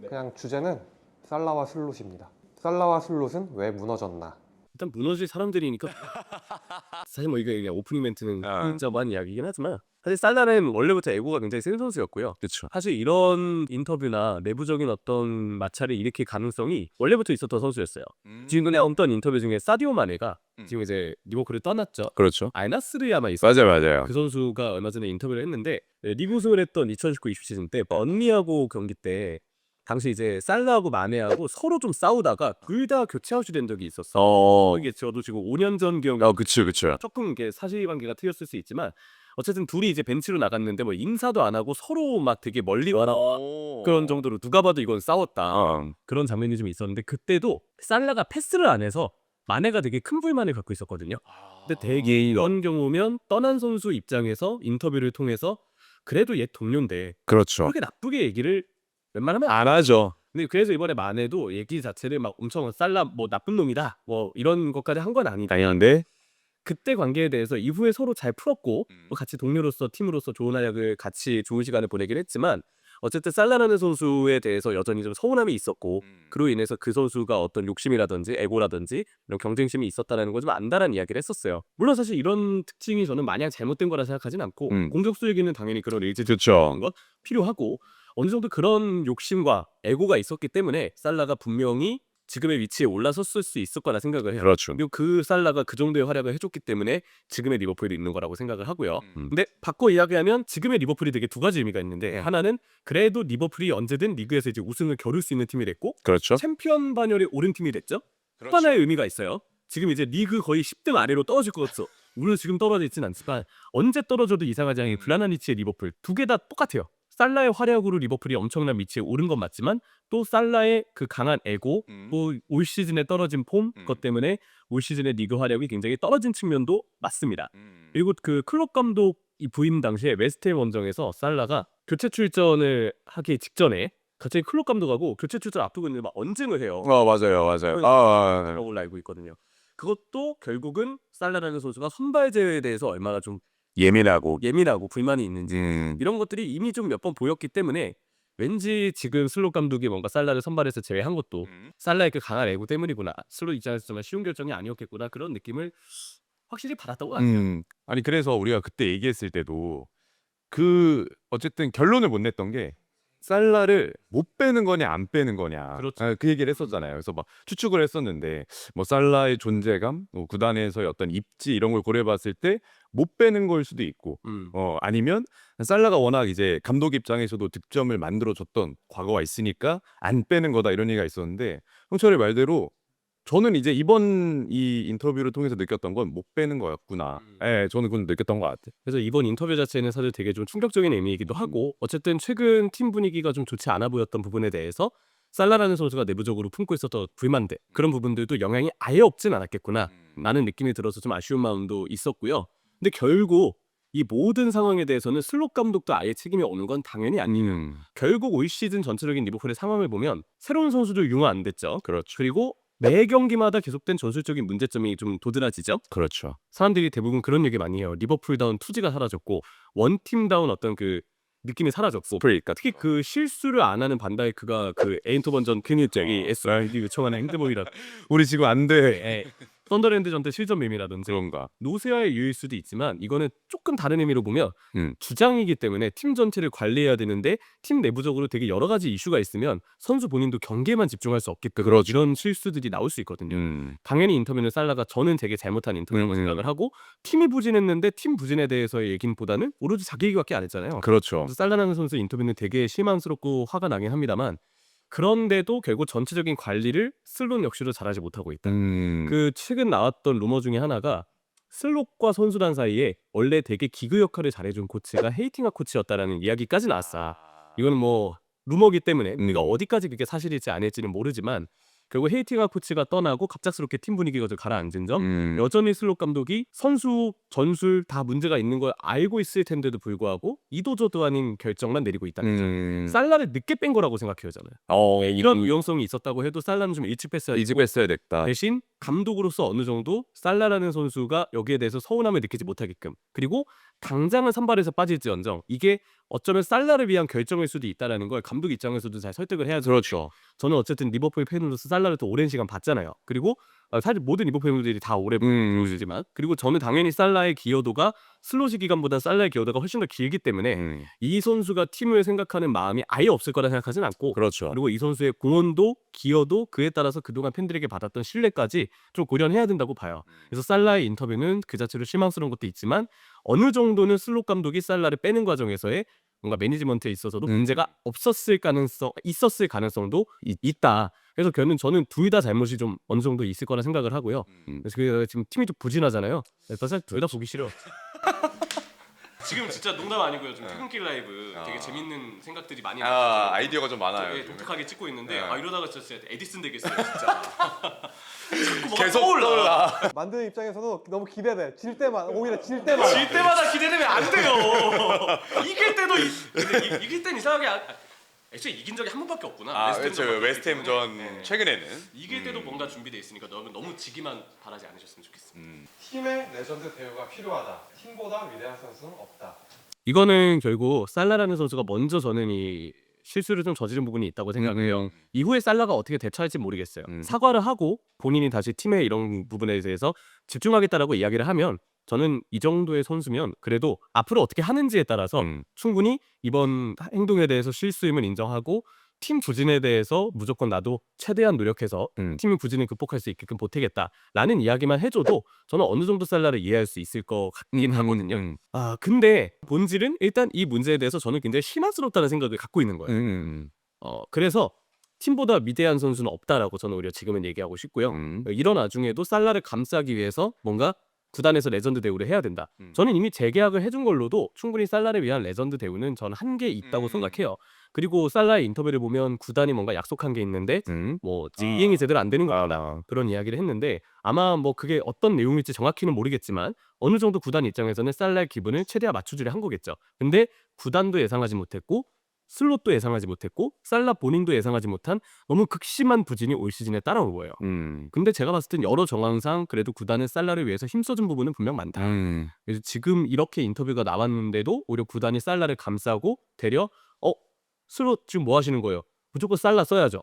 그냥 주제는 살라와 슬롯입니다. 살라와 슬롯은 왜 무너졌나? 일단 무너질 사람들이니까 사실 뭐 이게 그냥 오프닝 멘트는 진짜 많은 이야기긴 하지만 사실 살라는 원래부터 에고가 굉장히 센 선수였고요. 그렇죠. 사실 이런 인터뷰나 내부적인 어떤 마찰을 일으킬 가능성이 원래부터 있었던 선수였어요. 지금 그냥 어떤 인터뷰 중에 사디오 마네가 지금 이제 리버풀을 떠났죠. 그렇죠. 알나스르에 아마 있었어요. 맞아요. 그 선수가 얼마 전에 인터뷰를 했는데 리그 우승을 했던 2019-20 시즌 때 번리하고 경기 때 당시 이제 살라하고 마네하고 서로 좀 싸우다가 둘 다 교체 아웃이 된 적이 있었어. 이게 저도 지금 5년 전 기억. 그쵸. 조금 이게 사실관계가 틀렸을 수 있지만 어쨌든 둘이 이제 벤치로 나갔는데 뭐 인사도 안 하고 서로 막 되게 멀리 와라 그런 정도로 누가 봐도 이건 싸웠다 그런 장면이 좀 있었는데 그때도 살라가 패스를 안 해서 마네가 되게 큰 불만을 갖고 있었거든요. 근데 되게 이런 경우면 떠난 선수 입장에서 인터뷰를 통해서 그래도 옛 동료인데 그렇죠. 그렇게 나쁘게 얘기를 웬만하면 안 하죠. 근데 그래서 이번에 마네도 얘기 자체를 막 엄청 살라 뭐 나쁜 놈이다 뭐 이런 것까지 한 건 아니다. 당연한데 그때 관계에 대해서 이후에 서로 잘 풀었고 뭐 같이 동료로서 팀으로서 좋은 활약을 같이 좋은 시간을 보내긴 했지만 어쨌든 살라라는 선수에 대해서 여전히 좀 서운함이 있었고 그로 인해서 그 선수가 어떤 욕심이라든지 에고라든지 이런 경쟁심이 있었다는 걸 좀 안다라는 이야기를 했었어요. 물론 사실 이런 특징이 저는 마냥 잘못된 거라 생각하진 않고 공격수에게는 당연히 그런 의지적인 그렇죠. 것 필요하고 어느 정도 그런 욕심과 에고가 있었기 때문에 살라가 분명히 지금의 위치에 올라섰을 수 있을 거라 생각을 해요. 그렇죠. 그리고 그 살라가 그 정도의 활약을 해줬기 때문에 지금의 리버풀이 있는 거라고 생각을 하고요. 근데 바꿔 이야기하면 지금의 리버풀이 되게 두 가지 의미가 있는데 하나는 그래도 리버풀이 언제든 리그에서 이제 우승을 겨룰 수 있는 팀이 됐고 그렇죠. 챔피언 반열에 오른 팀이 됐죠. 또 하나의 의미가 있어요. 지금 이제 리그 거의 10등 아래로 떨어질 것 같죠. 물론 지금 떨어져 있진 않지만 언제 떨어져도 이상하지 않게 불안한 위치의 리버풀 두 개 다 똑같아요. 살라의 활약으로 리버풀이 엄청난 위치에 오른 건 맞지만 또 살라의 그 강한 에고 또 올 시즌에 떨어진 폼 것 때문에 올 시즌의 리그 활약이 굉장히 떨어진 측면도 맞습니다. 그리고 그 클롭 감독이 부임 당시에 웨스트햄 원정에서 살라가 교체 출전을 하기 직전에 갑자기 클롭 감독하고 교체 출전 앞두고 있는데 막 언쟁을 해요. 맞아요. 그런 걸로 알고 있거든요. 그것도 결국은 살라라는 선수가 선발 제외에 대해서 얼마나 좀 예민하고 불만이 있는지 이런 것들이 이미 좀 몇 번 보였기 때문에 왠지 지금 슬롯 감독이 뭔가 살라를 선발해서 제외한 것도 살라의 그 강한 에고 때문이구나. 슬롯 입장에서 정말 쉬운 결정이 아니었겠구나. 그런 느낌을 확실히 받았던 것 같아요. 아니 그래서 우리가 그때 얘기했을 때도 어쨌든 결론을 못 냈던 게 살라를 못 빼는 거냐 안 빼는 거냐. 그렇죠. 그 얘기를 했었잖아요. 그래서 막 추측을 했었는데 뭐 살라의 존재감, 뭐 구단에서의 어떤 입지 이런 걸 고려해봤을 때 못 빼는 걸 수도 있고, 아니면 살라가 워낙 이제 감독 입장에서도 득점을 만들어줬던 과거가 있으니까 안 빼는 거다 이런 얘기가 있었는데 형철의 말대로 저는 이제 이번 이 인터뷰를 통해서 느꼈던 건 못 빼는 거였구나. 예, 저는 그건 느꼈던 것 같아요. 그래서 이번 인터뷰 자체는 사실 되게 좀 충격적인 의미이기도 하고 어쨌든 최근 팀 분위기가 좀 좋지 않아 보였던 부분에 대해서 살라라는 선수가 내부적으로 품고 있었던 불만들 그런 부분들도 영향이 아예 없진 않았겠구나 라는 느낌이 들어서 좀 아쉬운 마음도 있었고요. 근데 결국 이 모든 상황에 대해서는 슬롯 감독도 아예 책임이 오는 건 당연히 아니에요. 결국 올 시즌 전체적인 리버풀의 상황을 보면 새로운 선수들 융화 안 됐죠. 그렇죠. 그리고 매 경기마다 계속된 전술적인 문제점이 좀 도드라지죠. 그렇죠. 사람들이 대부분 그런 얘기 많이 해요. 리버풀다운 투지가 사라졌고 원팀다운 어떤 그 느낌이 사라졌고 특히 그 실수를 안 하는 반다이크가 그 에인토번전 근육쟁이 SRD 요청하는 핸드볼이라 우리 지금 안 돼. 썬더랜드 전때 실점 밈이라든지 그런가. 노세아의 유일 수도 있지만 이거는 조금 다른 의미로 보면 음. 주장이기 때문에 팀 전체를 관리해야 되는데 팀 내부적으로 되게 여러 가지 이슈가 있으면 선수 본인도 경기에만 집중할 수 없게끔 그렇죠. 이런 실수들이 나올 수 있거든요. 당연히 인터뷰는 살라가 저는 되게 잘못한 인터뷰라고 생각을 하고 팀이 부진했는데 팀 부진에 대해서의 얘기보다는 오로지 자기 얘기밖에 안 했잖아요. 그렇죠. 그래서 살라라는 선수 인터뷰는 되게 실망스럽고 화가 나긴 합니다만 그런데도 결국 전체적인 관리를 슬롯 역시도 잘하지 못하고 있다. 그 최근 나왔던 루머 중에 하나가 슬롯과 선수단 사이에 원래 되게 기그 역할을 잘해준 코치가 헤이팅하 코치였다라는 이야기까지 나왔어. 이거는 뭐 루머기 때문에 우리가 어디까지 그게 사실일지 아닐지는 모르지만 결국 헤이팅하 코치가 떠나고 갑작스럽게 팀 분위기가 좀 가라앉은 점 여전히 슬롯 감독이 선수 전술 다 문제가 있는 걸 알고 있을 텐데도 불구하고 이도저도 아닌 결정만 내리고 있다는 거죠. 음. 살라를 늦게 뺀 거라고 생각해요 저는. 이런 유용성이 있었다고 해도 살라는 좀 일찍 뺐어야 되고 이직했어야 됐다. 대신 감독으로서 어느 정도 살라라는 선수가 여기에 대해서 서운함을 느끼지 못하게끔 그리고 당장은 선발에서 빠질지언정 이게 어쩌면 살라를 위한 결정일 수도 있다라는 걸 감독 입장에서도 잘 설득을 해야죠. 그렇죠. 저는 어쨌든 리버풀 팬으로서 살라를 더 오랜 시간 봤잖아요. 그리고 사실 모든 리버풀 팬들이 다 오래 보시지만 그리고 저는 당연히 살라의 기여도가 슬롯이 기간보다 살라의 기여도가 훨씬 더 길기 때문에 이 선수가 팀을 생각하는 마음이 아예 없을 거라 생각하진 않고 그렇죠. 그리고 이 선수의 공헌도 기여도 그에 따라서 그동안 팬들에게 받았던 신뢰까지 좀 고려해야 된다고 봐요. 그래서 살라의 인터뷰는 그 자체로 실망스러운 것도 있지만 어느 정도는 슬롯 감독이 살라를 빼는 과정에서의 뭔가 매니지먼트에 있어서도 문제가 있었을 가능성도 있다. 그래서 저는 둘 다 잘못이 좀 어느 정도 있을 거라 생각을 하고요. 그래서 지금 팀이 좀 부진하잖아요. 사실 둘 다 보기 싫어. 지금 진짜 농담 아니고요. 지금 퇴근길 라이브 되게 재밌는 생각들이 많이 나와서 아이디어가 좀 많아요. 독특하게 찍고 있는데 네. 이러다가 진짜 에디슨 되겠어요 진짜. 자꾸 뭐가 계속 떠올라. 떠올라. 만드는 입장에서도 너무 기대돼. 질 때만 오히려 질 때만. 질 때마다 기대되면 안 돼요. 이길 때도 근데 이길 땐 이상하게 애초에 이긴 적이 한 번밖에 없구나. 웨스트햄전 네. 최근에는 이길 때도 뭔가 준비돼 있으니까 너무 지기만 바라지 않으셨으면 좋겠습니다. 팀의 레전드 대우가 필요하다. 팀보다 위대한 선수는 없다. 이거는 결국 살라라는 선수가 먼저 저는 이 실수를 좀 저지른 부분이 있다고 생각해요. 이후에 살라가 어떻게 대처할지 모르겠어요. 사과를 하고 본인이 다시 팀의 이런 부분에 대해서 집중하겠다라고 이야기를 하면 저는 이 정도의 선수면 그래도 앞으로 어떻게 하는지에 따라서 충분히 이번 행동에 대해서 실수임을 인정하고 팀 부진에 대해서 무조건 나도 최대한 노력해서 팀의 부진을 극복할 수 있게끔 보태겠다라는 이야기만 해줘도 저는 어느 정도 살라를 이해할 수 있을 것 같긴 하거든요. 근데 본질은 일단 이 문제에 대해서 저는 굉장히 실망스럽다는 생각을 갖고 있는 거예요. 그래서 팀보다 위대한 선수는 없다라고 저는 오히려 지금은 얘기하고 싶고요. 이런 와중에도 살라를 감싸기 위해서 뭔가 구단에서 레전드 대우를 해야 된다. 저는 이미 재계약을 해준 걸로도 충분히 살라를 위한 레전드 대우는 저는 한계 있다고 생각해요. 그리고 살라의 인터뷰를 보면 구단이 뭔가 약속한 게 있는데 뭐 이행이 제대로 안 되는 거다 그런 이야기를 했는데 아마 뭐 그게 어떤 내용일지 정확히는 모르겠지만 어느 정도 구단 입장에서는 살라의 기분을 최대한 맞춰주려 한 거겠죠. 근데 구단도 예상하지 못했고 슬롯도 예상하지 못했고 살라 본인도 예상하지 못한 너무 극심한 부진이 올 시즌에 따라온 거예요. 근데 제가 봤을 땐 여러 정황상 그래도 구단은 살라를 위해서 힘써준 부분은 분명 많다. 그래서 지금 이렇게 인터뷰가 나왔는데도 오히려 구단이 살라를 감싸고 되려 슬롯 지금 뭐 하시는 거예요? 무조건 살라 써야죠.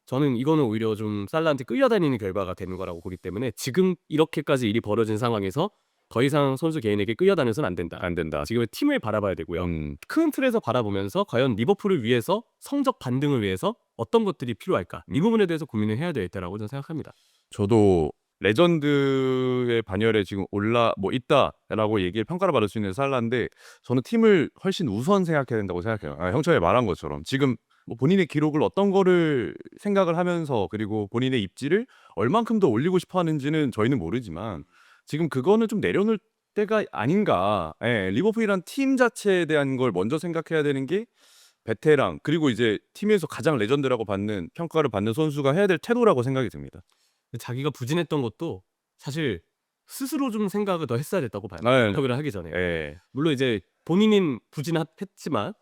저는 이거는 오히려 좀 살라한테 끌려다니는 결과가 되는 거라고 보기 때문에 지금 이렇게까지 일이 벌어진 상황에서 더 이상 선수 개인에게 끌려다녀서는 안 된다. 안 된다. 지금의 팀을 바라봐야 되고요. 큰 틀에서 바라보면서 과연 리버풀을 위해서 성적 반등을 위해서 어떤 것들이 필요할까? 이 부분에 대해서 고민을 해야 될 때라고 저는 생각합니다. 저도 레전드의 반열에 지금 있다라고 평가를 받을 수 있는 살라인데 저는 팀을 훨씬 우선 생각해야 된다고 생각해요. 형철이 말한 것처럼 지금 뭐 본인의 기록을 어떤 거를 생각을 하면서 그리고 본인의 입지를 얼만큼 더 올리고 싶어 하는지는 저희는 모르지만 지금 그거는 좀 내려놓을 때가 아닌가. 리버풀이란 팀 자체에 대한 걸 먼저 생각해야 되는 게 베테랑 그리고 이제 팀에서 가장 레전드라고 평가를 받는 선수가 해야 될 태도라고 생각이 듭니다. 자기가 부진했던 것도 사실 스스로 좀 생각을 더 했어야 됐다고 봐요. 네. 인터뷰를 하기 전에. 물론 이제 본인은 부진했지만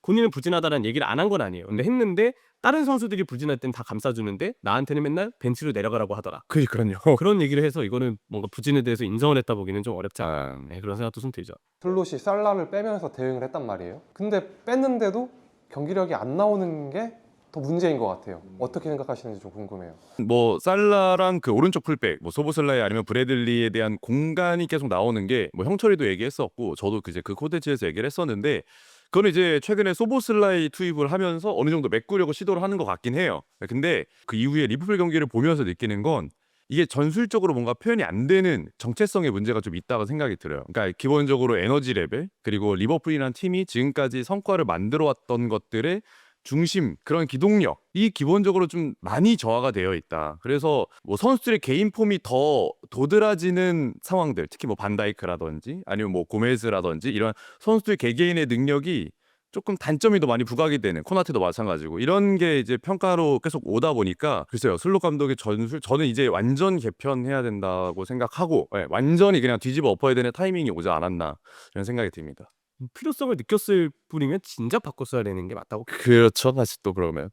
본인은 부진하다는 얘기를 안 한 건 아니에요. 근데 했는데 다른 선수들이 부진할 땐 다 감싸주는데 나한테는 맨날 벤치로 내려가라고 하더라. 그러니까요. 그런 얘기를 해서 이거는 뭔가 부진에 대해서 인정을 했다 보기는 좀 어렵지 않아. 그런 생각도 좀 들죠. 슬롯이 살라를 빼면서 대응을 했단 말이에요. 근데 뺐는데도 경기력이 안 나오는 게 더 문제인 것 같아요. 어떻게 생각하시는지 좀 궁금해요. 뭐 살라랑 그 오른쪽 풀백, 뭐 소보슬라이 아니면 브래들리에 대한 공간이 계속 나오는 게 뭐 형철이도 얘기했었고 저도 이제 그 콘텐츠에서 얘기를 했었는데 그건 이제 최근에 소보슬라이 투입을 하면서 어느 정도 메꾸려고 시도를 하는 것 같긴 해요. 근데 그 이후에 리버풀 경기를 보면서 느끼는 건 이게 전술적으로 뭔가 표현이 안 되는 정체성의 문제가 좀 있다고 생각이 들어요. 그러니까 기본적으로 에너지 레벨 그리고 리버풀이라는 팀이 지금까지 성과를 만들어왔던 것들의 중심 그런 기동력이 기본적으로 좀 많이 저하가 되어 있다. 그래서 뭐 선수들의 개인 폼이 더 도드라지는 상황들, 특히 뭐 반다이크라든지 아니면 뭐 고메즈라든지 이런 선수들 개개인의 능력이 조금 단점이 더 많이 부각이 되는 코나테도 마찬가지고 이런 게 이제 평가로 계속 오다 보니까 글쎄요 슬롯 감독의 전술 저는 이제 완전 개편해야 된다고 생각하고 완전히 그냥 뒤집어 엎어야 되는 타이밍이 오지 않았나 이런 생각이 듭니다. 필요성을 느꼈을 뿐이면 진작 바꿨어야 되는 게 맞다고. 그렇죠. 다시 또 그러면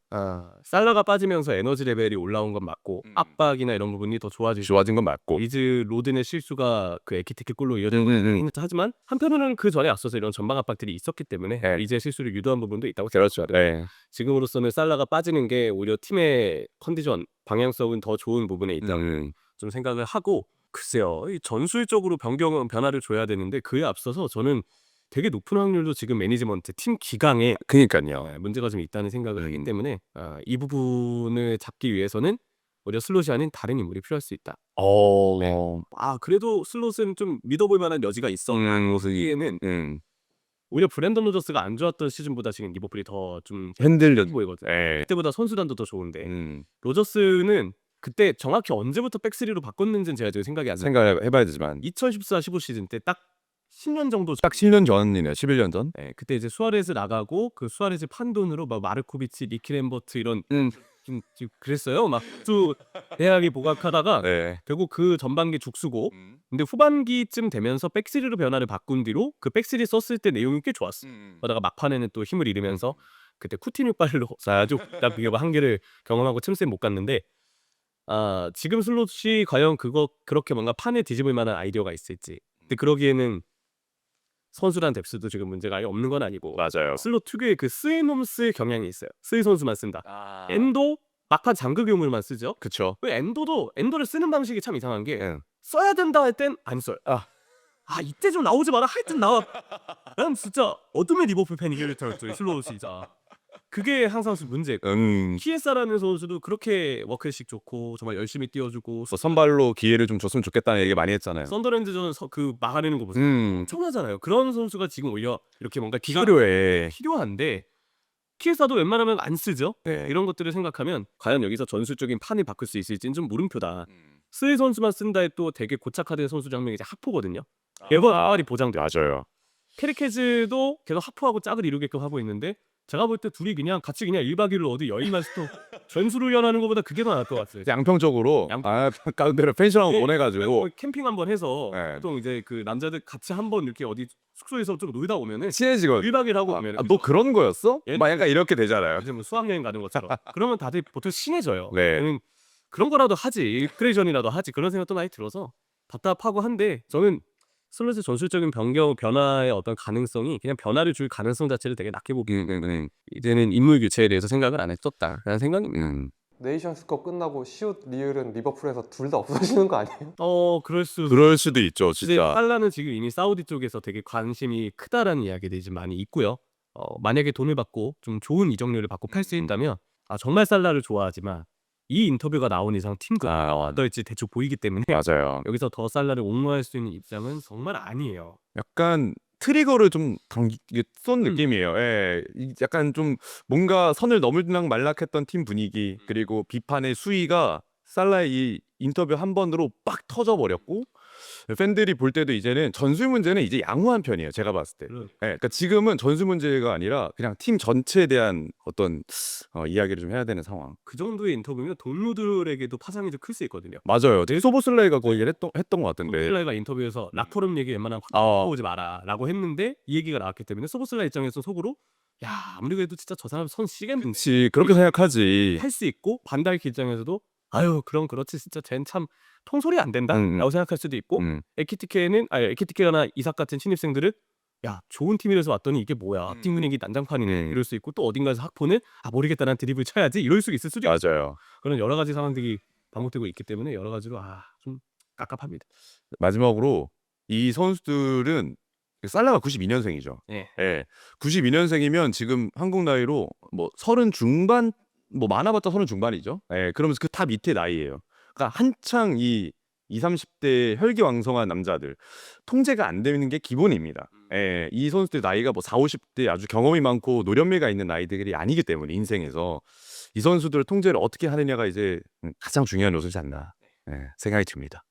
살라가 빠지면서 에너지 레벨이 올라온 건 맞고 압박이나 이런 부분이 더 좋아진 건 맞고. 리즈 로든의 실수가 그 에키티케 골로 이어지는 하지만 한편으로는 그 전에 앞서서 이런 전방 압박들이 있었기 때문에 네. 리즈의 실수를 유도한 부분도 있다고 그렇죠. 네. 지금으로서는 살라가 빠지는 게 오히려 팀의 컨디션 방향성은 더 좋은 부분에 있다고 좀 생각을 하고 글쎄요. 이 전술적으로 변화를 줘야 되는데 그에 앞서서 저는 되게 높은 확률로 지금 매니지먼트 팀 기강에 그니까요. 문제가 좀 있다는 생각을 하기 때문에 이 부분을 잡기 위해서는 오히려 슬롯이 아닌 다른 인물이 필요할 수 있다. 그래도 슬롯은 좀 믿어볼 만한 여지가 있어. 모습에는 오히려 브랜던 로저스가 안 좋았던 시즌보다 지금 리버풀이 더 좀 흔들려 보이거든. 예. 그때보다 선수단도 더 좋은데 로저스는 그때 정확히 언제부터 백스리로 바꿨는지는 제가 지금 생각이 안 나요. 생각해봐야 되지만 2014-15 시즌 때 딱 10년 정도 딱 10년 전이네요. 11년 전. 네, 그때 이제 수아레즈 나가고 그 수아레즈 판돈으로 막 마르코비치, 니키 램버트 이런 좀 그랬어요. 막 또 대학이 보각하다가 네. 결국 그 전반기 죽수고 근데 후반기쯤 되면서 백스리로 변화를 바꾼 뒤로 그 백스리 썼을 때 내용이 꽤 좋았어. 그러다가 막판에는 또 힘을 잃으면서 그때 쿠티뉴 빨로 아주 그게 한계를 경험하고 챔스에 못 갔는데 지금 슬롯이 과연 그렇게 뭔가 판을 뒤집을 만한 아이디어가 있을지. 근데 그러기에는 선수단 뎁스도 지금 문제가 아예 없는 건 아니고 맞아요. 슬롯 특유의 그 스웨놈스 경향이 있어요. 스웨 선수만 쓴다. 엔도 막판 장극용물만 쓰죠. 그쵸. 왜 엔도를 쓰는 방식이 참 이상한 게 예. 써야 된다 할 땐 안 써요. 이때 좀 나오지 마라. 하여튼 나와. 난 진짜 어둠의 리버풀 팬이길 들었죠. 슬롯이 진짜. 그게 항상 문제고. 키에사라는 선수도 그렇게 워크식 좋고 정말 열심히 뛰어주고 뭐 선발로 기회를 좀 줬으면 좋겠다는 얘기 많이 했잖아요. 썬더랜드전 그 막아내는 거 보세요. 엄청나잖아요. 그런 선수가 지금 오히려 이렇게 뭔가 필요한데 키에사도 웬만하면 안 쓰죠. 네. 이런 것들을 생각하면 과연 여기서 전술적인 판을 바꿀 수 있을지는 좀 물음표다. 스웨 선수만 쓴다에 또 되게 고착화된 선수 장면이 이제 하포거든요. 에버알이 보장돼. 맞아요. 케리케즈도 계속 하포하고 짝을 이루게끔 하고 있는데 제가 볼 때 둘이 그냥 같이 그냥 1박 2일로 어디 여행만 스토 전술을 연하는 것보다 그게 더 나을 것 같아요. 양평적으로 가운데로 펜션을 보내가지고 캠핑 한번 해서 네. 보통 이제 그 남자들 같이 한번 이렇게 어디 숙소에서 좀 놀다 오면은 친해지거든. 1박 2일 하고 오면은 너 그런 거였어? 예? 막 약간 이렇게 되잖아요. 이제 뭐 수학여행 가는 것처럼 그러면 다들 보통 친해져요. 네. 저는 그런 거라도 하지 크레이션이라도 하지 그런 생각도 많이 들어서 답답하고 한데 저는 슬롯의 전술적인 변화의 어떤 가능성이 그냥 변화를 줄 가능성 자체를 되게 낮게 보기 때문에 이제는 인물 교체에 대해서 생각을 안 했었다라는 생각입니다. 네이션스컵 끝나고 시옷 리을은 리버풀에서 둘 다 없어지는 거 아니에요? 그럴 수도 있죠, 근데 진짜. 살라는 지금 이미 사우디 쪽에서 되게 관심이 크다라는 이야기들이 좀 많이 있고요. 만약에 돈을 받고 좀 좋은 이적료를 받고 팔 수 있다면 정말 살라를 좋아하지만 이 인터뷰가 나온 이상 팀가 어떨지 대충 보이기 때문에 맞아요. 여기서 더 살라를 옹호할 수 있는 입장은 정말 아니에요. 약간 트리거를 좀 쏜 느낌이에요. 예. 약간 좀 뭔가 선을 넘을랑 말락했던 팀 분위기 그리고 비판의 수위가 살라의 이 인터뷰 한 번으로 빡 터져버렸고 팬들이 볼 때도 이제는 전술 문제는 이제 양호한 편이에요. 제가 봤을 때. 예, 그러니까 지금은 전술 문제가 아니라 그냥 팀 전체에 대한 어떤 이야기를 좀 해야 되는 상황. 그 정도의 인터뷰면 동료들에게도 파장이 좀 클 수 있거든요. 맞아요. 소보슬라이가 거의 했던 것 같은데. 소보슬라이가 인터뷰에서 락포럼 얘기 웬만하면 오지 마라라고 했는데 이 얘기가 나왔기 때문에 소보슬라이 입장에서 속으로 야 아무리 그래도 진짜 저 사람 선 씨겠는데 그렇지 그렇게 생각하지. 할 수 있고 반다이크 입장에서도 아유 그럼 그렇지 진짜 쟨 참 통솔이 안 된다라고 생각할 수도 있고 에키티케나 이삭 같은 신입생들은 야 좋은 팀이라서 왔더니 이게 뭐야 팀 분위기 난장판이네 이럴 수 있고 또 어딘가에서 학포는 모르겠다 난 드리블 쳐야지 이럴 수 있을 수도 있어요. 맞아요. 그런 여러 가지 상황들이 반복되고 있기 때문에 여러 가지로 좀 깝깝합니다. 마지막으로 이 선수들은 살라가 92년생이죠. 예. 92년생이면 지금 한국 나이로 뭐 30 중반 뭐 많아봤자 30 중반이죠. 그러면서 그 다 밑에 나이예요. 그러니까 한창 이 20, 30대 혈기왕성한 남자들 통제가 안 되는 게 기본입니다. 이 선수들 나이가 뭐 40, 50대 아주 경험이 많고 노련미가 있는 나이들이 아니기 때문에 인생에서 이 선수들을 통제를 어떻게 하느냐가 이제 가장 중요한 요소지 않나 생각이 듭니다.